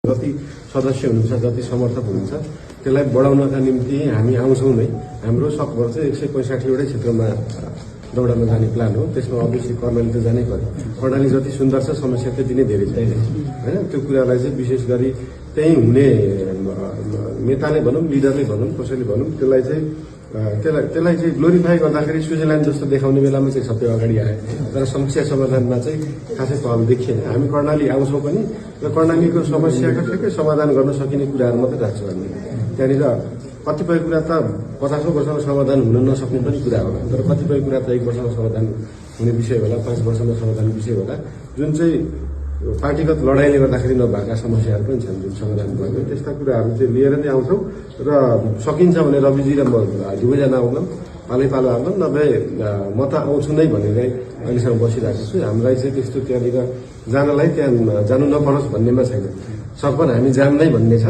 जति सदस्य हुनुहुन्छ जति समर्थक हुनुहुन्छ त्यसलाई बढाउनका निम्ति हामी आउँछौँ नै। हाम्रो सकभर चाहिँ 165 वटै क्षेत्रमा दौडमा जाने प्लान हो। त्यसमा अभियसली कर्णाली त जानै पर्यो। कर्णाली जति सुन्दर छ समस्या त्यति नै धेरै छ होइन। त्यो कुरालाई चाहिँ विशेष गरी त्यही हुने नेताले भनौँ लिडरले भनौँ कसैले भनौँ त्यसलाई चाहिँ ग्लोरिफाई गर्दाखेरि स्विजरल्यान्ड जस्तो देखाउने बेलामा चाहिँ सबै अगाडि आए। तर समस्या समाधानमा चाहिँ खासै पहल देखिएन। हामी कर्णाली आउँछौँ पनि र कर्णालीको समस्याका ठ्याक्कै समाधान गर्न सकिने कुराहरू मात्रै राख्छौँ हामी। त्यहाँनिर कतिपय कुरा त 50औं वर्षमा समाधान हुन नसक्ने पनि कुरा होला। तर कतिपय कुरा त 1 वर्षमा समाधान हुने विषय होला, 5 वर्षमा समाधान विषय होला, जुन चाहिँ पार्टीगत लडाइँले गर्दाखेरि नभएका समस्याहरू पनि छन् जुन समाधान भएको। त्यस्ता कुराहरू चाहिँ लिएर नै आउँछौँ र सकिन्छ भने रविजी र म दुवैजना आउँछौँ, पालै आउँछौँ, नभए म त आउँछु नै भनेर अहिलेसम्म बसिरहेको छु। हामीलाई चाहिँ त्यस्तो त्यहाँनिर जानलाई त्यहाँ जानु नपरोस् भन्नेमा छैन। सकभर हामी जाम नै भन्ने छ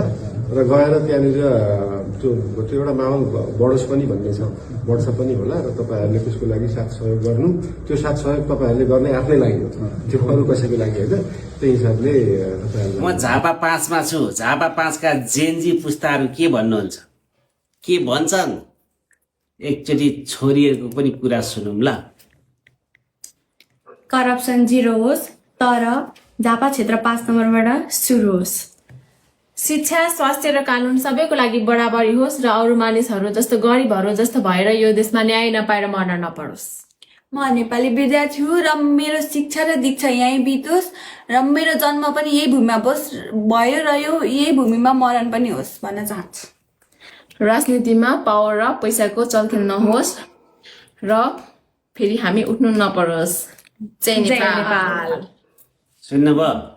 र गएर त्यहाँनिर त्यो एउटा माहौल बढोस् पनि भन्ने छ, बढ्छ पनि होला र तपाईँहरूले त्यसको लागि साथ सहयोग गर्नु। त्यो साथ सहयोग तपाईँहरूले गर्ने आफ्नै लागि हो, त्यो अरू कसैको लागि होइन। त्यही हिसाबले तपाईँहरूले म झापा 5 मा छु। झापा 5 का जेनजी पुस्ताहरू के भन्नुहुन्छ, के भन्छन्, एकचोटि छोरीहरूको पनि कुरा सुनौँ ल। करप्सन 0 होस् तर झापा क्षेत्र 5 नम्बरबाट सुरु होस्। शिक्षा, स्वास्थ्य र कानून सबैको लागि बराबरी होस् र अरू मानिसहरू जस्तो गरिबहरू जस्तो भएर यो देशमा न्याय नपाएर मर्न नपरोस्। म नेपाली विद्यार्थी हुँ र मेरो शिक्षा र दीक्षा यहीँ बितोस् र मेरो जन्म पनि यही भूमिमा भयो र यही भूमिमा मरण पनि होस् भन्न चाहन्छु। राजनीतिमा पावर र पैसाको चलखेल नहोस् र फेरि हामी उठ्नु नपरोस्। जय नेपाल। सुन्नुभयो?